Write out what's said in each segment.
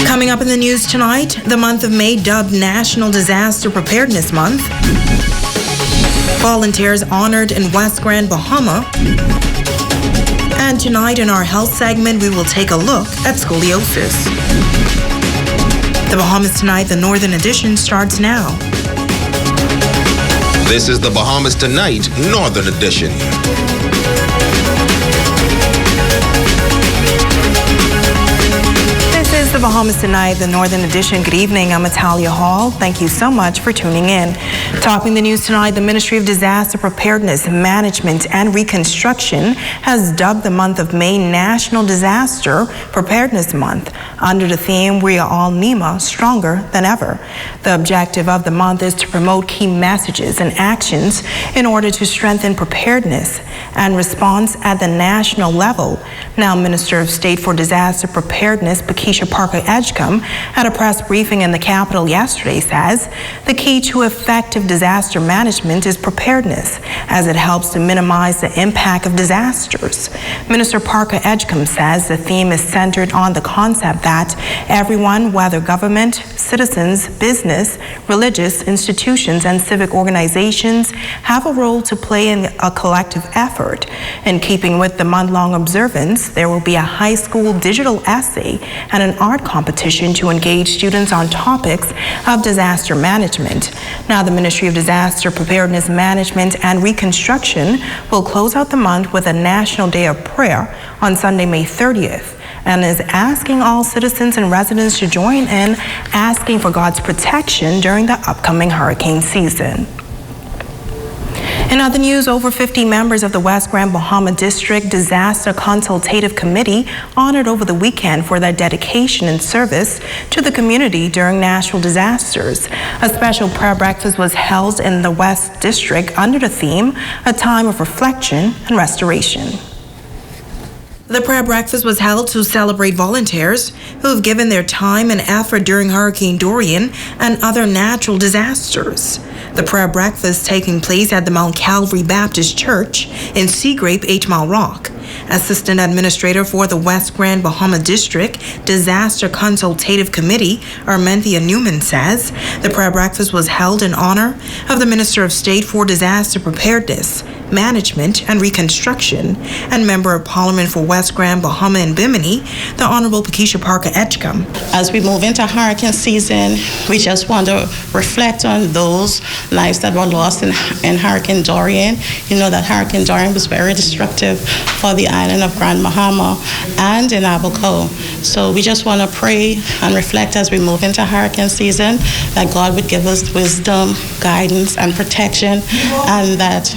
Coming up in the news tonight, the month of May dubbed National Disaster Preparedness Month. Volunteers honored in West Grand, Bahama. And tonight in our health segment, we will take a look at scoliosis. The Bahamas Tonight, the Northern Edition, starts now. This is the Bahamas Tonight, Northern Edition. This is the Bahamas Tonight, the Northern Edition. Good evening. I'm Natalia Hall. Thank you so much for tuning in. Topping the news tonight, the Ministry of Disaster Preparedness, Management, and Reconstruction has dubbed the month of May National Disaster Preparedness Month under the theme, We Are All NEMA, Stronger Than Ever. The objective of the month is to promote key messages and actions in order to strengthen preparedness and response at the national level. Now, Minister of State for Disaster Preparedness, Keisha Parker Edgecombe, at a press briefing in the Capitol yesterday, says the key to effective disaster management is preparedness, as it helps to minimize the impact of disasters. Minister Parker Edgecombe says the theme is centered on the concept that everyone, whether government, citizens, business, religious institutions, and civic organizations, have a role to play in a collective effort. In keeping with the month-long observance, there will be a high school digital essay and an art competition to engage students on topics of disaster management. Now, the Ministry of Disaster Preparedness, Management, and Reconstruction will close out the month with a National Day of Prayer on Sunday, May 30th, and is asking all citizens and residents to join in asking for God's protection during the upcoming hurricane season. In other news, over 50 members of the West Grand Bahama District Disaster Consultative Committee honored over the weekend for their dedication and service to the community during natural disasters. A special prayer breakfast was held in the West District under the theme, A Time of Reflection and Restoration. The prayer breakfast was held to celebrate volunteers who have given their time and effort during Hurricane Dorian and other natural disasters. The prayer breakfast taking place at the Mount Calvary Baptist Church in Seagrape, 8 Mile Rock. Assistant Administrator for the West Grand Bahama District Disaster Consultative Committee, Armenthea Newman, says the prayer breakfast was held in honor of the Minister of State for Disaster Preparedness, Management, and Reconstruction, and Member of Parliament for West Grand, Bahama, and Bimini, the Honorable Keisha Parker Edgecombe. As we move into hurricane season, we just want to reflect on those lives that were lost in Hurricane Dorian. You know that Hurricane Dorian was very destructive for the island of Grand Bahama and in Abaco. So we just want to pray and reflect as we move into hurricane season that God would give us wisdom, guidance, and protection, and that,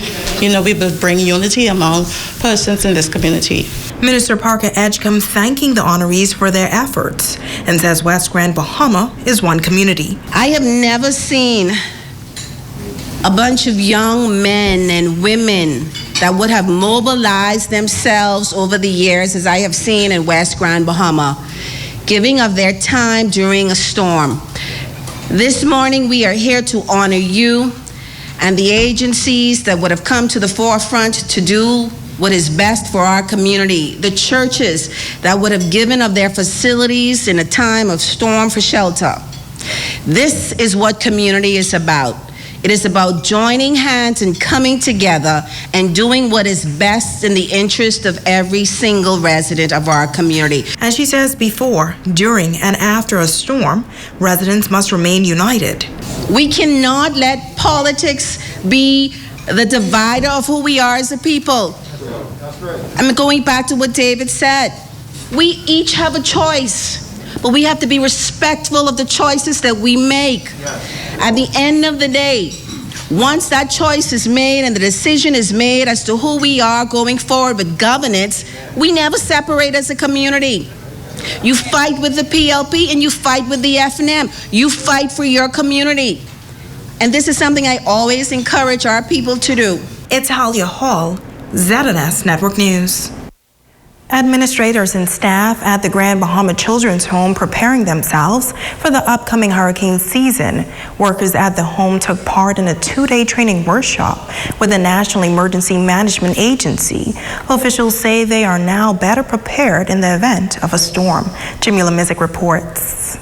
we will bring unity among persons in this community. Minister Parker Edgecombe thanking the honorees for their efforts and says West Grand Bahama is one community. I have never seen a bunch of young men and women that would have mobilized themselves over the years as I have seen in West Grand Bahama, giving of their time during a storm. This morning we are here to honor you and the agencies that would have come to the forefront to do what is best for our community, the churches that would have given of their facilities in a time of storm for shelter. This is what community is about. It is about joining hands and coming together and doing what is best in the interest of every single resident of our community. As she says, before, during, and after a storm, residents must remain united. We cannot let politics be the divider of who we are as a people. That's right. I'm going back to what David said. We each have a choice, but we have to be respectful of the choices that we make. Yes. At the end of the day, once that choice is made and the decision is made as to who we are going forward with governance, we never separate as a community. You fight with the PLP and you fight with the FNM. You fight for your community. And this is something I always encourage our people to do. It's Talia Hall, ZNS Network News. Administrators and staff at the Grand Bahama Children's Home preparing themselves for the upcoming hurricane season. Workers at the home took part in a 2-day training workshop with the National Emergency Management Agency. Officials say they are now better prepared in the event of a storm. Jamila Mizik reports.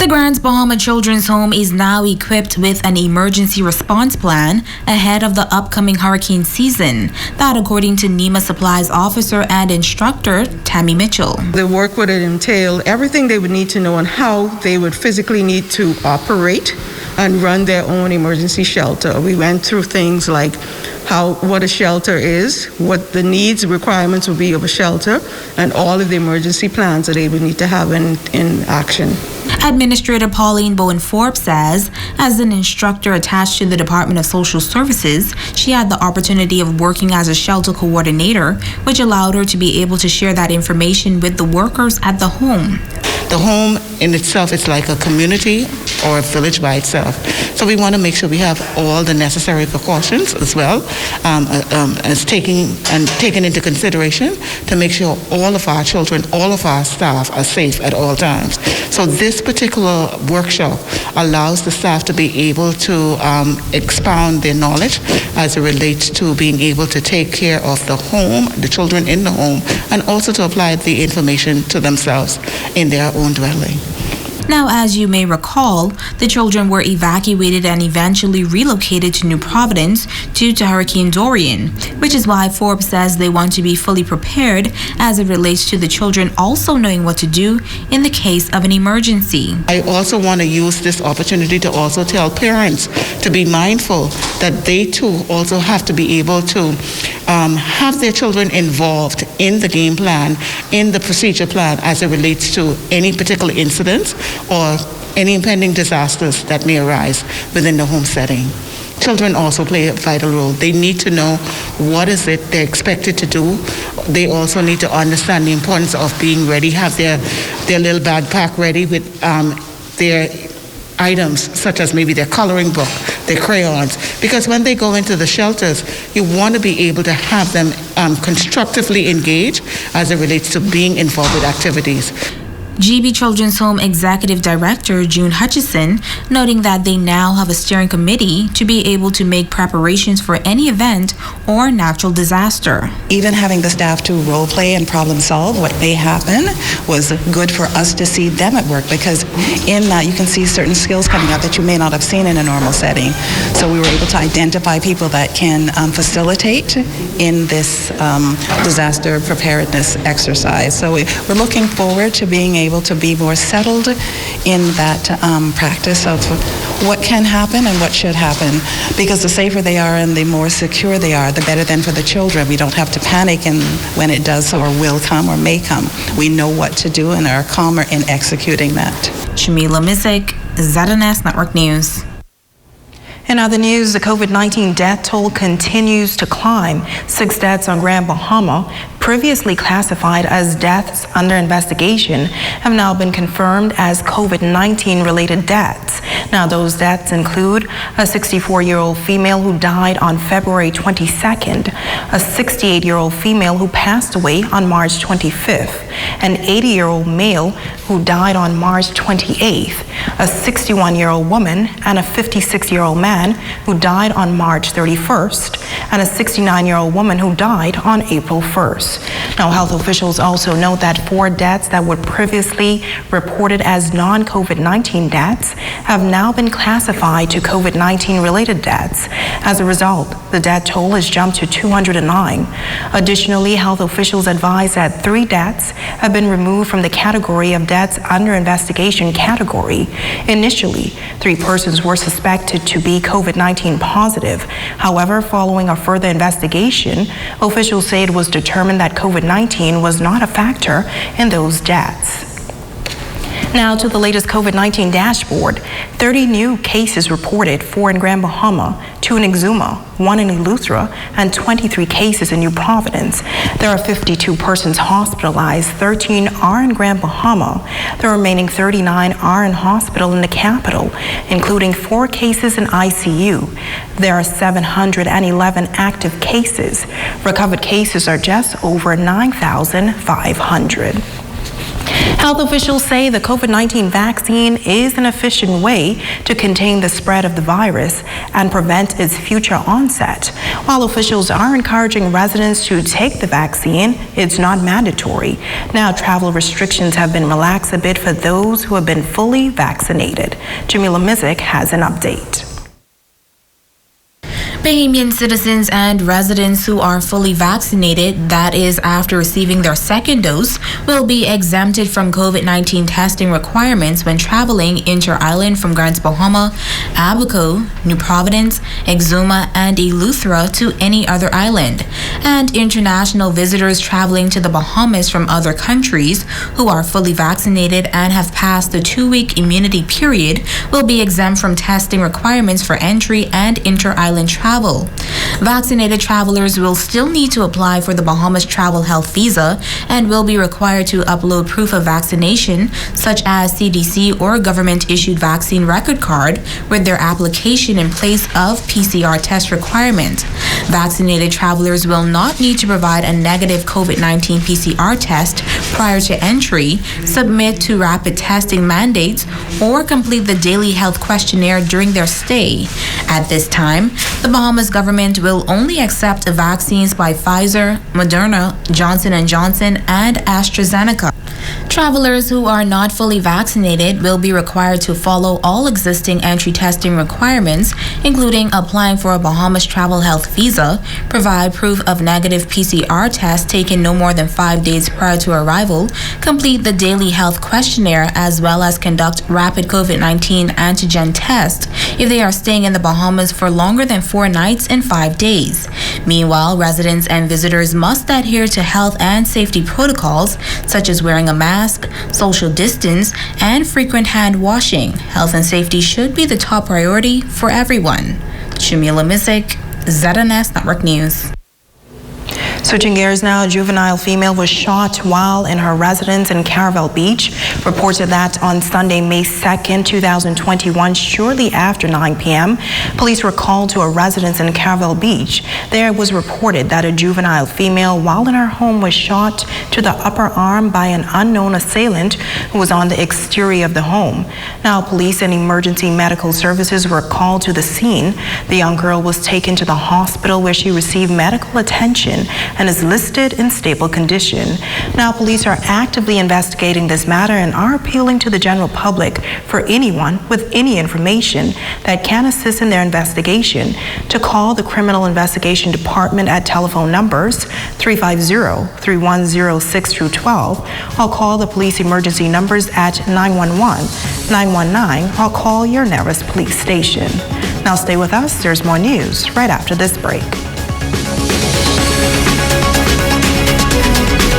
The Grand Bahama Children's Home is now equipped with an emergency response plan ahead of the upcoming hurricane season. That according to NEMA Supplies Officer and Instructor Tammy Mitchell. The work would entail everything they would need to know on how they would physically need to operate and run their own emergency shelter. We went through things like what a shelter is, what the needs, requirements would be of a shelter, and all of the emergency plans that they would need to have in action. Administrator Pauline Bowen Forbes says, as an instructor attached to the Department of Social Services, she had the opportunity of working as a shelter coordinator, which allowed her to be able to share that information with the workers at the home. The home in itself is like a community or a village by itself. So we want to make sure we have all the necessary precautions as well as taken into consideration to make sure all of our children, all of our staff are safe at all times. So this particular workshop allows the staff to be able to expound their knowledge as it relates to being able to take care of the home, the children in the home, and also to apply the information to themselves in their own dwelling. Now, as you may recall, the children were evacuated and eventually relocated to New Providence due to Hurricane Dorian, which is why Forbes says they want to be fully prepared as it relates to the children also knowing what to do in the case of an emergency. I also want to use this opportunity to also tell parents to be mindful that they too also have to be able to have their children involved in the game plan, in the procedure plan as it relates to any particular incidents or any impending disasters that may arise within the home setting. Children also play a vital role. They need to know what is it they're expected to do. They also need to understand the importance of being ready, have their little backpack ready with their items such as maybe their coloring book, their crayons, because when they go into the shelters, you want to be able to have them constructively engage as it relates to being involved with activities. GB Children's Home Executive Director June Hutchison noting that they now have a steering committee to be able to make preparations for any event or natural disaster. Even having the staff to role play and problem solve what may happen was good for us to see them at work, because in that you can see certain skills coming out that you may not have seen in a normal setting. So we were able to identify people that can facilitate in this disaster preparedness exercise. So we're looking forward to being able to be more settled in that practice of what can happen and what should happen, because the safer they are and the more secure they are, the better then for the children. We don't have to panic and when it does or will come or may come. We know what to do and are calmer in executing that. Shamila Mizik, ZNS Network News. In other news, the COVID-19 death toll continues to climb. 6 deaths on Grand Bahama, previously classified as deaths under investigation, have now been confirmed as COVID-19 related deaths. Now, those deaths include a 64-year-old female who died on February 22nd, a 68-year-old female who passed away on March 25th, an 80-year-old male who died on March 28th, a 61-year-old woman and a 56-year-old man who died on March 31st, and a 69-year-old woman who died on April 1st. Now, health officials also note that 4 deaths that were previously reported as non-COVID-19 deaths have now been classified to COVID-19 related deaths. As a result, the death toll has jumped to 209. Additionally, health officials advise that 3 deaths have been removed from the category of deaths under investigation category. Initially, 3 persons were suspected to be COVID-19 positive. However, following a further investigation, officials say it was determined that COVID-19 was not a factor in those deaths. Now to the latest COVID-19 dashboard. 30 new cases reported, 4 in Grand Bahama, 2 in Exuma, 1 in Eleuthera, and 23 cases in New Providence. There are 52 persons hospitalized, 13 are in Grand Bahama. The remaining 39 are in hospital in the capital, including 4 cases in ICU. There are 711 active cases. Recovered cases are just over 9,500. Health officials say the COVID-19 vaccine is an efficient way to contain the spread of the virus and prevent its future onset. While officials are encouraging residents to take the vaccine, it's not mandatory. Now, travel restrictions have been relaxed a bit for those who have been fully vaccinated. Jamila Mizik has an update. Bahamian citizens and residents who are fully vaccinated, that is after receiving their second dose, will be exempted from COVID-19 testing requirements when traveling inter-island from Grants Bahama, Abaco, New Providence, Exuma, and Eleuthera to any other island. And international visitors traveling to the Bahamas from other countries who are fully vaccinated and have passed the 2-week immunity period will be exempt from testing requirements for entry and inter-island travel. Vaccinated travelers will still need to apply for the Bahamas Travel Health Visa and will be required to upload proof of vaccination, such as CDC or government-issued vaccine record card, with their application in place of PCR test requirement. Vaccinated travelers will not need to provide a negative COVID-19 PCR test prior to entry, submit to rapid testing mandates, or complete the daily health questionnaire during their stay. At this time, the Bahamas government will only accept vaccines by Pfizer, Moderna, Johnson & Johnson, and AstraZeneca. Travelers who are not fully vaccinated will be required to follow all existing entry testing requirements, including applying for a Bahamas Travel Health Visa, provide proof of negative PCR test taken no more than 5 days prior to arrival, complete the daily health questionnaire, as well as conduct rapid COVID-19 antigen test if they are staying in the Bahamas for longer than 4 nights and 5 days. Meanwhile, residents and visitors must adhere to health and safety protocols, such as wearing a mask, social distance, and frequent hand washing. Health and safety should be the top priority for everyone. Jamila Mizik, ZNS Network News. Switching gears now, a juvenile female was shot while in her residence in Caravel Beach. Reported that on Sunday, May 2nd, 2021, shortly after 9 p.m., police were called to a residence in Caravel Beach. There it was reported that a juvenile female, while in her home, was shot to the upper arm by an unknown assailant who was on the exterior of the home. Now, police and emergency medical services were called to the scene. The young girl was taken to the hospital where she received medical attention and is listed in stable condition. Now, police are actively investigating this matter and are appealing to the general public for anyone with any information that can assist in their investigation to call the Criminal Investigation Department at telephone numbers 350-310-6-12, or call the police emergency numbers at 911, 919, or call your nearest police station. Now stay with us, there's more news right after this break.